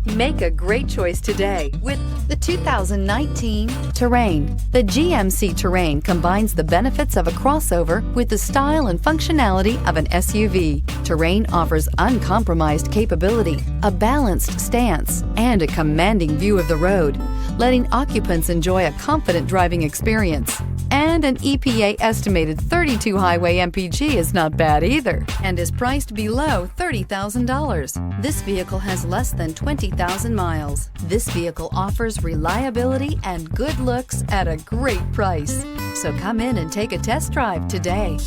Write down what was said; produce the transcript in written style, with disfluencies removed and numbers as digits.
Make a great choice today with the 2019 Terrain. The GMC Terrain combines the benefits of a crossover with the style and functionality of an SUV. Terrain offers uncompromised capability, a balanced stance, and a commanding view of the road, letting occupants enjoy a confident driving experience. And an EPA estimated 32 highway MPG is not bad either, and is priced below $30,000. This vehicle has less than 20,000 miles. This vehicle offers reliability and good looks at a great price. So come in and take a test drive today.